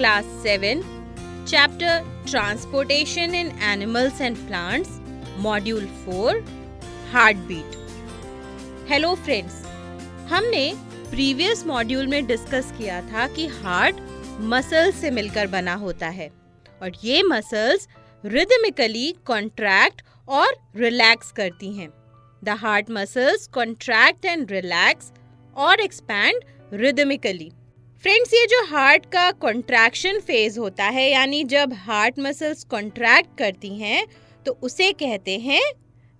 Class 7, Chapter Transportation in Animals and Plants, Module 4, Heartbeat. Hello friends, हमने previous module में discuss किया था कि हार्ट मसल्स से मिलकर बना होता है और ये मसल्स रिदमिकली कॉन्ट्रैक्ट और रिलैक्स करती हैं. The heart muscles contract and relax और एक्सपैंड रिदमिकली. फ्रेंड्स, ये जो हार्ट का कॉन्ट्रैक्शन फेज होता है, यानी जब हार्ट मसल्स कॉन्ट्रैक्ट करती हैं तो उसे कहते हैं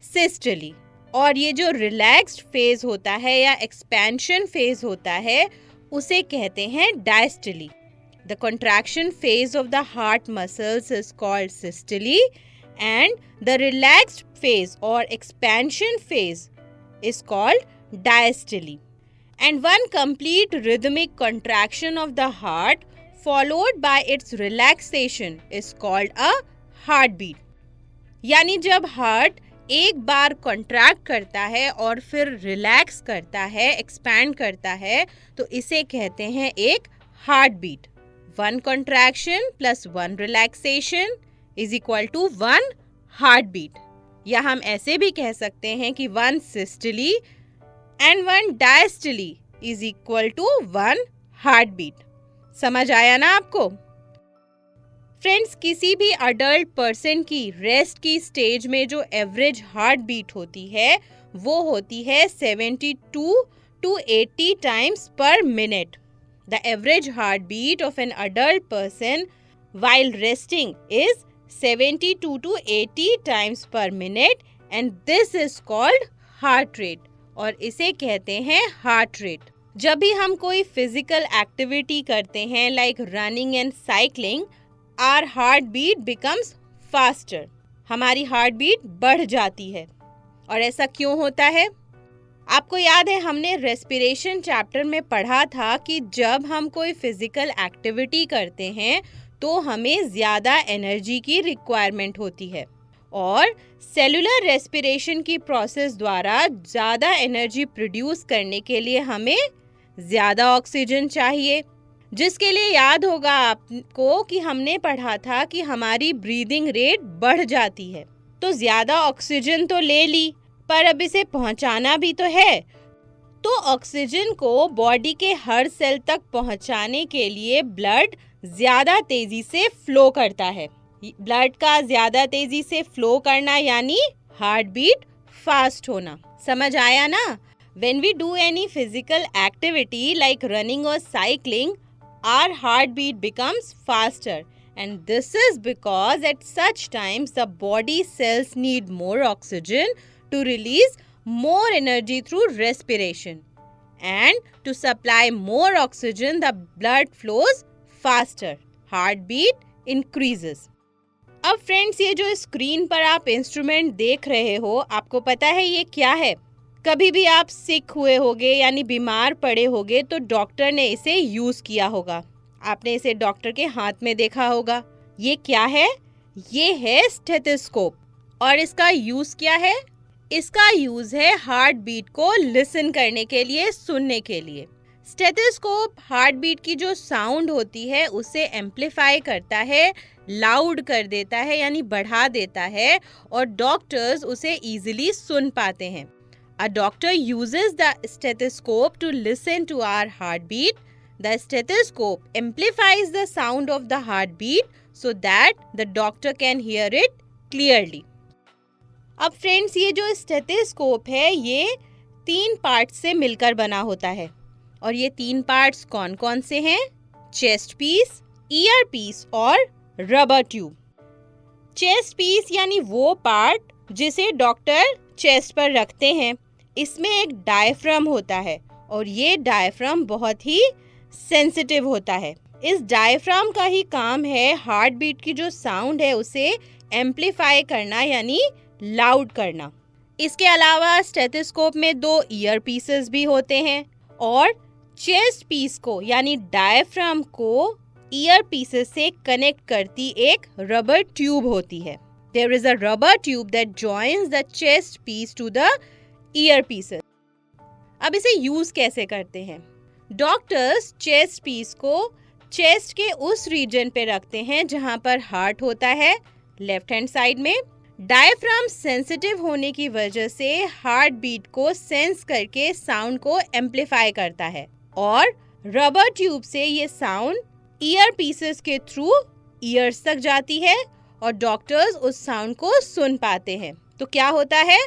सिस्टोली. और ये जो रिलैक्स्ड फेज होता है या एक्सपेंशन फेज होता है उसे कहते हैं diastole. The contraction phase of the heart muscles is called systole and the relaxed phase और expansion phase is called diastole. And one complete rhythmic contraction of the heart followed by its relaxation is called a heartbeat. यानी जब heart एक बार contract करता है और फिर relax करता है, एक्सपैंड करता है, तो इसे कहते हैं एक heart beat. One contraction plus one relaxation is equal to one heart beat. या हम ऐसे भी कह सकते हैं कि one systole and one diastole is equal to one heart beat. समझ आया ना आपको? फ्रेंड्स, किसी भी अडल्ट पर्सन की रेस्ट की स्टेज में जो एवरेज हार्ट बीट होती है वो होती है 72 to 80 times per minute. The average heart beat of an adult person while resting is 72 to 80 times per minute and this is called heart rate. और इसे कहते हैं हार्ट रेट. जब भी हम कोई फिजिकल एक्टिविटी करते हैं like running and cycling, our heart beat becomes faster. हमारी हार्ट बीट बढ़ जाती है. और ऐसा क्यों होता है? आपको याद है हमने रेस्पिरेशन चैप्टर में पढ़ा था कि जब हम कोई फिजिकल एक्टिविटी करते हैं तो हमें ज़्यादा एनर्जी की रिक्वायरमेंट होती है और सेलुलर रेस्पिरेशन की प्रोसेस द्वारा ज़्यादा एनर्जी प्रोड्यूस करने के लिए हमें ज़्यादा ऑक्सीजन चाहिए, जिसके लिए याद होगा आपको कि हमने पढ़ा था कि हमारी ब्रीदिंग रेट बढ़ जाती है. तो ज़्यादा ऑक्सीजन तो ले ली, पर अब इसे पहुंचाना भी तो है. तो ऑक्सीजन को बॉडी के हर सेल तक पहुंचाने के लिए ब्लड ज़्यादा तेज़ी से फ्लो करता है. ब्लड का ज़्यादा तेज़ी से फ्लो करना यानी हार्ट बीट फास्ट होना. समझ आया ना? When we do any physical activity like running or cycling, our heartbeat becomes faster. And this is because at such times the body cells need more oxygen to release more energy through respiration. And to supply more oxygen, the blood flows faster. Heartbeat increases. अब friends, ये जो screen पर आप instrument देख रहे हो, आपको पता है ये क्या है? कभी भी आप सिक हुए होगे यानी बीमार पड़े होगे तो डॉक्टर ने इसे यूज़ किया होगा. आपने इसे डॉक्टर के हाथ में देखा होगा. ये क्या है? ये है स्टेथोस्कोप. और इसका यूज़ क्या है? इसका यूज़ है हार्ट बीट को लिसन करने के लिए, सुनने के लिए. स्टेथोस्कोप हार्ट बीट की जो साउंड होती है उसे एम्पलीफाई करता है, लाउड कर देता है यानी बढ़ा देता है और डॉक्टर्स उसे इजीली सुन पाते हैं. A doctor uses the stethoscope to listen to our heartbeat. The stethoscope amplifies the sound of the heartbeat so that the doctor can hear it clearly. अब फ्रेंड्स, ये जो स्टेथोस्कोप है ये 3 पार्ट्स से मिलकर बना होता है. और ये 3 पार्ट्स कौन कौन से हैं? चेस्ट पीस, ईयर पीस और रबर ट्यूब. चेस्ट पीस यानी वो पार्ट जिसे डॉक्टर चेस्ट पर रखते हैं. इसमें एक डायफ्राम होता है और ये डायफ्राम बहुत ही सेंसिटिव होता है. इस डायफ्राम का ही काम है हार्ट बीट की जो साउंड है उसे एम्पलीफाई करना यानी लाउड करना. इसके अलावा स्टेथोस्कोप में 2 ईयर पीसेस भी होते हैं और चेस्ट पीस को यानी डायफ्राम को ईयर पीसेस से कनेक्ट करती एक रबर ट्यूब होती है. There is a rubber tube that joins the chest piece to the earpieces. अब इसे यूज कैसे करते हैं? डॉक्टर्स चेस्ट पीस को चेस्ट के उस रीजन पे रखते हैं जहां पर हार्ट होता है, लेफ्ट हैंड साइड में। डायफ्राम सेंसिटिव होने की वजह से हार्ट बीट को सेंस करके साउंड को एम्पलीफाई करता है और रबर ट्यूब से ये साउंड ईयर पीसेस के थ्रू ईयर्स तक जाती है और डॉक्टर्स उस साउंड को सुन पाते हैं। तो क्या होता है?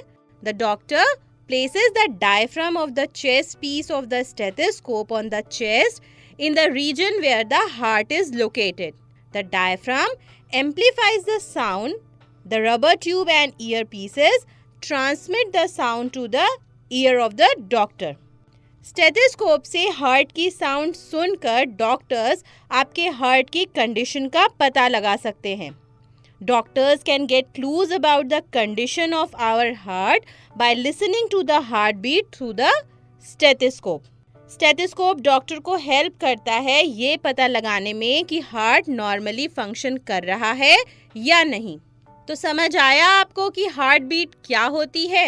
The doctor places the diaphragm of the chest piece of the stethoscope on the chest in the region where the heart is located. The diaphragm amplifies the sound. The rubber tube and earpieces transmit the sound to the ear of the doctor. Stethoscope से heart की sound सुनकर doctors आपके heart की condition का पता लगा सकते हैं। Doctors can get clues about the condition of our heart by listening to the heartbeat through the stethoscope. Stethoscope doctor को हेल्प करता है ये पता लगाने में कि हार्ट नॉर्मली फंक्शन कर रहा है या नहीं। तो समझ आया आपको कि हार्ट बीट क्या होती है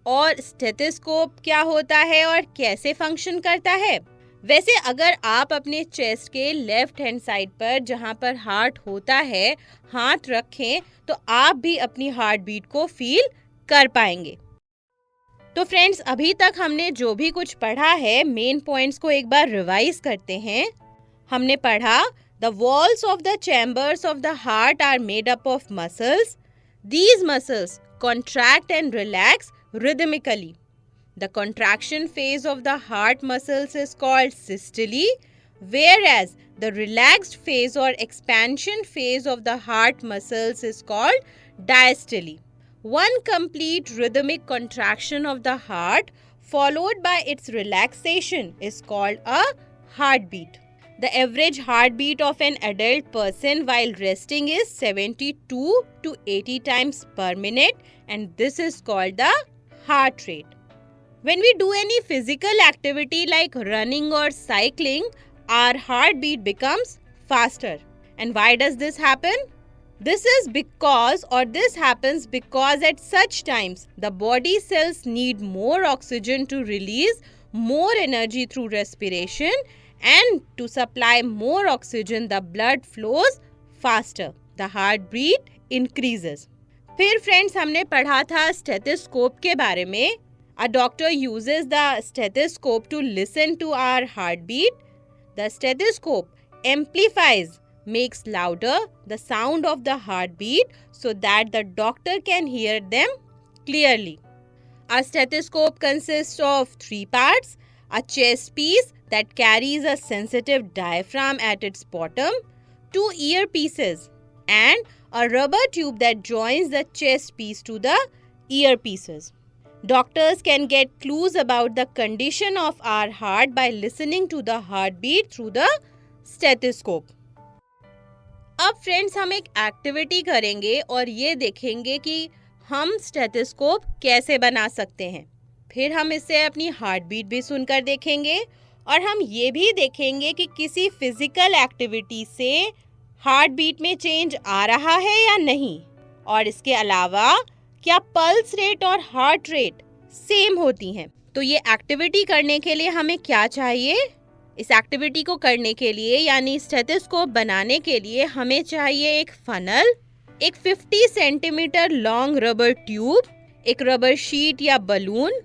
और स्टेथोस्कोप क्या होता है और कैसे फंक्शन करता है। वैसे अगर आप अपने चेस्ट के लेफ्ट हैंड साइड पर जहां पर हार्ट होता है हाथ रखें तो आप भी अपनी हार्ट बीट को फील कर पाएंगे। तो फ्रेंड्स, अभी तक हमने जो भी कुछ पढ़ा है मेन पॉइंट्स को एक बार रिवाइज करते हैं। हमने पढ़ा the walls of the chambers of the heart are made up of muscles. These muscles contract and relax rhythmically. The contraction phase of the heart muscles is called systole, whereas the relaxed phase or expansion phase of the heart muscles is called diastole. One complete rhythmic contraction of the heart followed by its relaxation is called a heartbeat. The average heartbeat of an adult person while resting is 72 to 80 times per minute, and this is called the heart rate. When we do any physical activity like running or cycling, our heartbeat becomes faster. And why does this happen? This happens because at such times the body cells need more oxygen to release more energy through respiration, and to supply more oxygen the blood flows faster. The heartbeat increases. फिर friends हमने पढ़ा था stethoscope के बारे में। A doctor uses the stethoscope to listen to our heartbeat. The stethoscope amplifies, makes louder the sound of the heartbeat so that the doctor can hear them clearly. A stethoscope consists of 3 parts: a chest piece that carries a sensitive diaphragm at its bottom, 2 earpieces, and a rubber tube that joins the chest piece to the earpieces. Doctors can get clues about the condition of our heart by listening to the heartbeat through the stethoscope. अब friends हम एक activity करेंगे और ये देखेंगे कि हम stethoscope कैसे बना सकते हैं। फिर हम इससे अपनी हार्ट बीट भी सुनकर देखेंगे और हम ये भी देखेंगे कि किसी फिजिकल एक्टिविटी से हार्ट बीट में चेंज आ रहा है या नहीं, और इसके अलावा क्या पल्स रेट और हार्ट रेट सेम होती हैं। तो ये एक्टिविटी करने के लिए हमें क्या चाहिए? इस एक्टिविटी को करने के लिए यानी स्टेथोस्कोप बनाने के लिए हमें चाहिए एक फनल, एक 50 सेंटीमीटर लॉन्ग रबर ट्यूब, एक रबर शीट या बलून,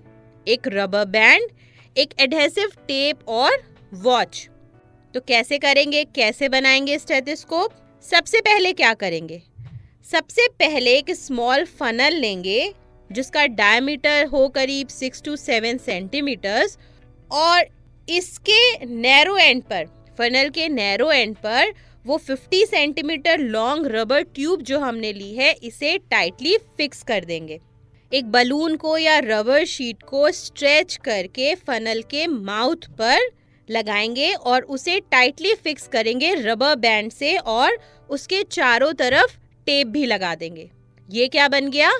एक रबर बैंड, एक एडहेसिव टेप और वॉच। तो कैसे करेंगे, कैसे बनाएंगे स्टेथोस्कोप? सबसे पहले क्या करेंगे? सबसे पहले एक स्मॉल फनल लेंगे जिसका डायमीटर हो करीब 6 to 7 सेंटीमीटर्स, और इसके नैरो एंड पर, फनल के नैरो एंड पर वो 50 सेंटीमीटर लॉन्ग रबर ट्यूब जो हमने ली है इसे टाइटली फिक्स कर देंगे। एक बलून को या रबर शीट को स्ट्रेच करके फनल के माउथ पर लगाएंगे और उसे टाइटली फिक्स करेंगे रबर बैंड से और उसके चारों तरफ टेप भी लगा देंगे। ये क्या बन गया?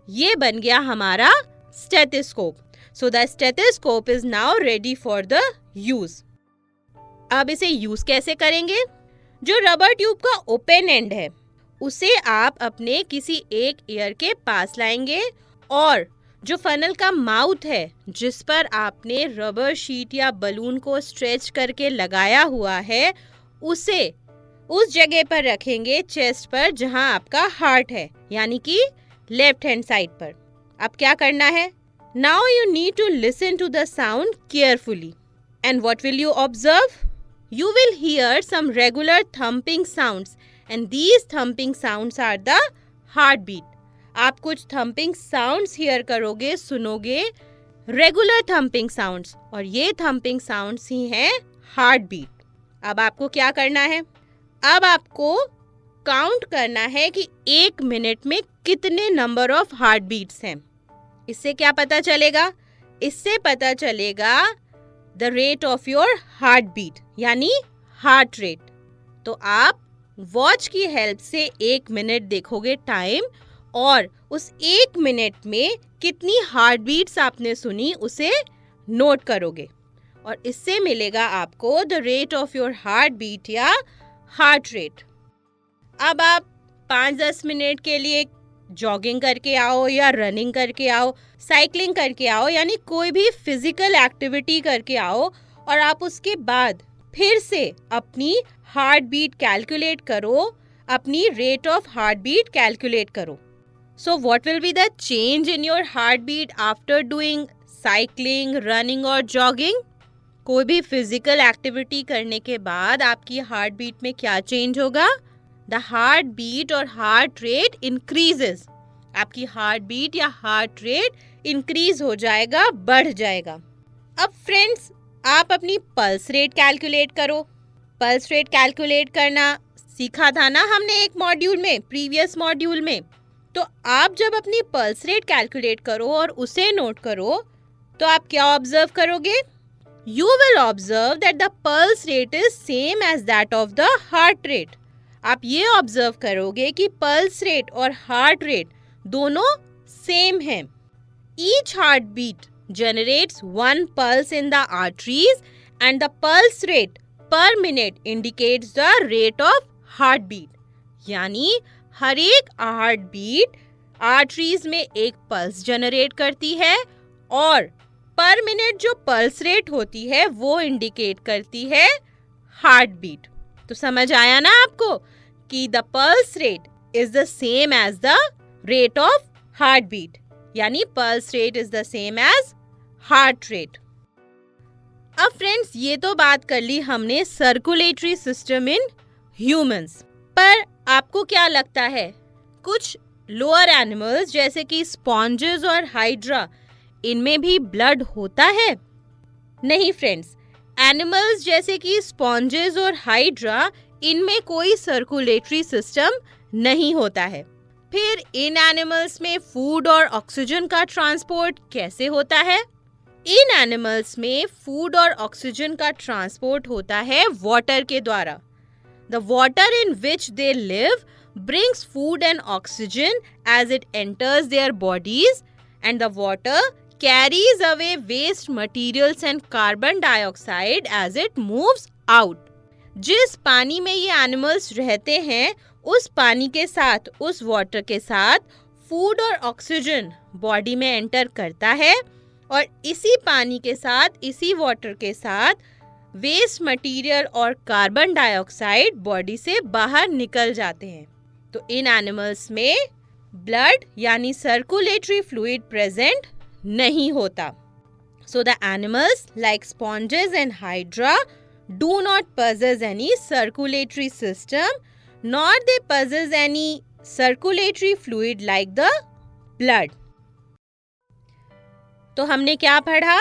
ये बन गया हमारा stethoscope. So the stethoscope is now ready for the use. अब इसे यूज कैसे करेंगे? जो रबर ट्यूब का ओपन एंड है उसे आप अपने किसी एक ईयर के पास लाएंगे और जो फनल का माउथ है जिस पर आपने रबर शीट या बलून को स्ट्रेच करके लगाया हुआ है उसे उस जगह पर रखेंगे चेस्ट पर जहां आपका हार्ट है, यानी कि लेफ्ट हैंड साइड पर। अब क्या करना है? Now you need to listen to the sound carefully and what will you observe? You will hear some regular thumping sounds and these thumping sounds are the heartbeat. आप कुछ thumping sounds hear करोगे, सुनोगे, regular thumping sounds, और ये thumping sounds ही हैं heartbeat. अब आपको क्या करना है? अब आपको काउंट करना है कि 1 मिनट में कितने नंबर ऑफ heartbeats हैं. इससे क्या पता चलेगा? इससे पता चलेगा the rate of your heart beat, यानी हार्ट रेट। तो आप वॉच की हेल्प से 1 मिनट देखोगे टाइम, और उस 1 मिनट में कितनी हार्ट बीट्स आपने सुनी उसे नोट करोगे, और इससे मिलेगा आपको the rate of your heart beat या हार्ट रेट। अब आप 5-10 मिनट के लिए जॉगिंग करके आओ या रनिंग करके आओ, साइकिलिंग करके आओ, यानी कोई भी फिजिकल एक्टिविटी करके आओ, और आप उसके बाद फिर से अपनी हार्ट बीट कैलकुलेट करो, अपनी rate of heart beat calculate करो। So what will be the change in your heart beat after doing cycling, running और जॉगिंग? कोई भी फिजिकल एक्टिविटी करने के बाद आपकी हार्ट बीट में क्या चेंज होगा? द हार्ट बीट और हार्ट रेट इंक्रीजेस। आपकी हार्ट बीट या हार्ट रेट इंक्रीज हो जाएगा, बढ़ जाएगा। अब फ्रेंड्स, आप अपनी पल्स रेट कैलकुलेट करो। पल्स रेट कैलकुलेट करना सीखा था ना हमने एक मॉड्यूल में, प्रीवियस मॉड्यूल में। तो आप जब अपनी पल्स रेट कैलकुलेट करो और उसे नोट करो, तो आप क्या ऑब्जर्व करोगे? You will observe that the pulse rate is same as that of the heart rate. आप ये ऑब्जर्व करोगे कि पल्स रेट और हार्ट रेट दोनों सेम हैं। Each heart beat generates one pulse in the arteries and the pulse rate per minute indicates the rate of heartbeat. यानी हर एक heart beat arteries में एक पल्स जनरेट करती है, और पर मिनट जो पल्स रेट होती है वो इंडिकेट करती है हार्ट बीट। तो समझ आया ना आपको कि the pulse rate is the same as the rate of heart beat, यानी pulse rate is the same as heart rate. अब फ्रेंड्स, ये तो बात कर ली हमने सर्कुलेटरी सिस्टम इन ह्यूमंस, पर आपको क्या लगता है कुछ लोअर एनिमल्स जैसे कि स्पॉन्जेस और हाइड्रा, इनमें भी ब्लड होता है? नहीं फ्रेंड्स, एनिमल्स जैसे कि स्पॉन्जेस और हाइड्रा, इनमें कोई सर्कुलेटरी सिस्टम नहीं होता है। फिर इन एनिमल्स में फूड और ऑक्सीजन का ट्रांसपोर्ट कैसे होता है? इन एनिमल्स में फूड और ऑक्सीजन का ट्रांसपोर्ट होता है वाटर के द्वारा। The water in which they live brings food and oxygen as it enters their bodies, and the water carries away waste materials and carbon dioxide as it moves out. जिस पानी में ये animals रहते हैं, उस पानी के साथ, उस वाटर के साथ फूड और ऑक्सीजन बॉडी में एंटर करता है, और इसी पानी के साथ, इसी वाटर के साथ वेस्ट मटेरियल और कार्बन डाइऑक्साइड बॉडी से बाहर निकल जाते हैं। तो इन एनिमल्स में ब्लड यानी सर्कुलेटरी फ्लूइड प्रेजेंट नहीं होता। So the animals like sponges and hydra do not possess any circulatory system, nor they possess any circulatory fluid like the blood. तो हमने क्या पढ़ा?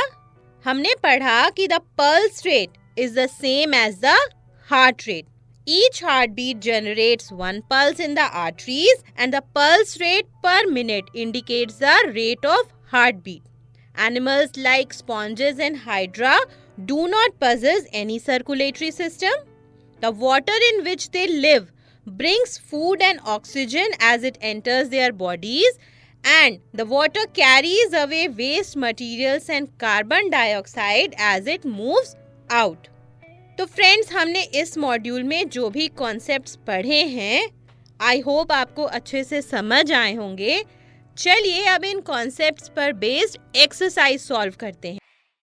हमने पढ़ा कि the pulse rate is the same as the heart rate. Each heartbeat generates one pulse in the arteries, and the pulse rate per minute indicates the rate of heartbeat. Animals like sponges and hydra do not possess any circulatory system. The water in which they live brings food and oxygen as it enters their bodies, and the water carries away waste materials and carbon dioxide as it moves out. तो friends, हमने इस module में जो भी concepts पढ़े हैं, I hope आपको अच्छे से समझ आए होंगे। चलिए अब इन कॉन्सेप्ट्स पर बेस्ड एक्सरसाइज सॉल्व करते हैं।